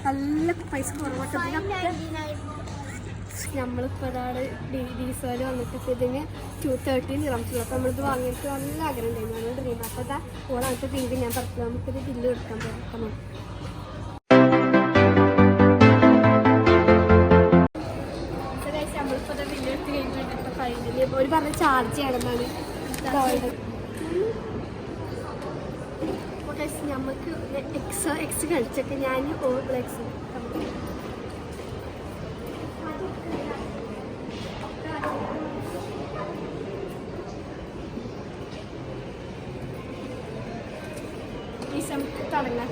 നല്ല പൈസ കുറവൊക്കെ നമ്മളിപ്പോൾ ഒരാൾ ഡീസൽ വന്നിട്ട് ഇപ്പോൾ ഇതിന് 230 നിറമിച്ചുള്ളൂ. അപ്പോൾ നമ്മളിത് വാങ്ങിയിട്ട് നല്ല ആഗ്രഹം ഉണ്ടായിരുന്നു. നമ്മൾ ഡ്രീം അപ്പോൾ അതാ ഓണായിട്ട് പിങ്ക് ഞാൻ പറഞ്ഞു നമുക്കിത് ബില്ല് കൊടുക്കാൻ പോകാം. നമ്മളിപ്പോൾ ബില്ല് എടുത്ത് കഴിഞ്ഞിട്ട് ഫൈനലി ഒരു പറഞ്ഞ ചാർജ് ചെയ്യണമെന്നാണ്. നമുക്ക് എക്സ് കളിച്ചൊക്കെ ഞാൻ എക്സ് നമുക്ക് തുടങ്ങാം.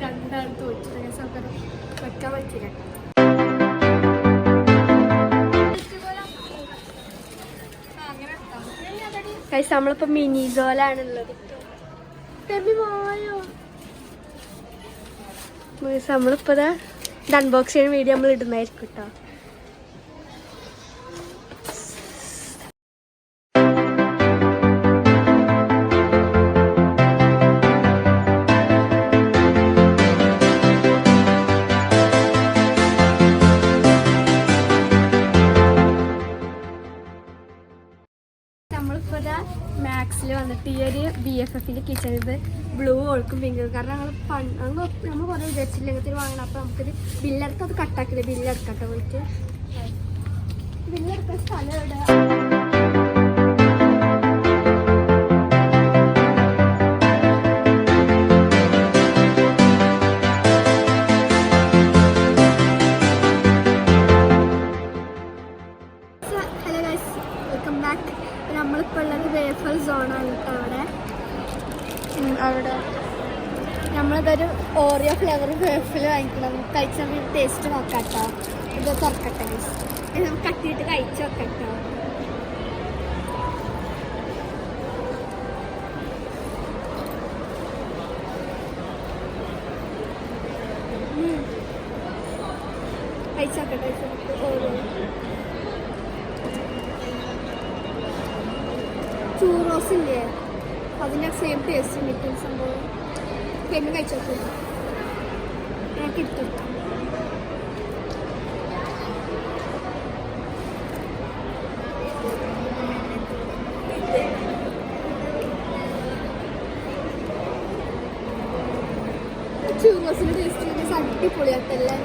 രണ്ടാളും തോറ്റിട്ട് സൗകര്യം വെക്കാൻ പറ്റില്ല. നമ്മളിപ്പോ മിനി സോലാണുള്ളത്. നമ്മളിപ്പോ ഇത് അൺബോക്സ് ചെയ്യുന്ന വീഡിയോ നമ്മൾ ഇടുന്നതായിരിക്കും കേട്ടോ. നമ്മളിപ്പോൾ മാക്സിൽ വന്നിട്ട് ഈ ഒരു BFFന്റെ കിച്ചൺ ഇത് ബ്ലൂ ഒഴുക്കും പിങ്ക് കാരണം നമ്മൾ കുറേ വിചാരിച്ചില്ല ഇങ്ങനത്തെ വാങ്ങണം. അപ്പോൾ നമുക്കിത് ബില്ലെടുത്ത് അത് കട്ടാക്കില്ല. ബില്ലെടുക്കട്ടെ പോയിട്ട് ബില്ലെടുക്കാൻ സ്ഥലം ഇവിടെ നമ്മളിപ്പോൾ ഉള്ളത് വേഫൽ സോണാണ് കേട്ടോ. അവിടെ നമ്മളിതൊരു ഓറിയോ ഫ്ലേവർ വേഫിൽ വാങ്ങിക്കണം. കഴിച്ച ടേസ്റ്റ് നോക്കാം കേട്ടോ. ഇത് തുറക്കട്ടെ, നമുക്ക് കട്ടിയിട്ട് കഴിച്ച് നോക്കാം കേട്ടോ. കഴിച്ച് നോക്കട്ടെ ഓറിയോ ചൂറോസ് ഇല്ലേ അതിൻ്റെ സെയിം ടേസ്റ്റ് കിട്ടും സംഭവം. പിന്നെ കഴിച്ചോക്കും ഞാൻ കിട്ടും. ചൂറോസിൻ്റെ ടേസ്റ്റ് അടിപൊളിയാട്ടല്ലേ.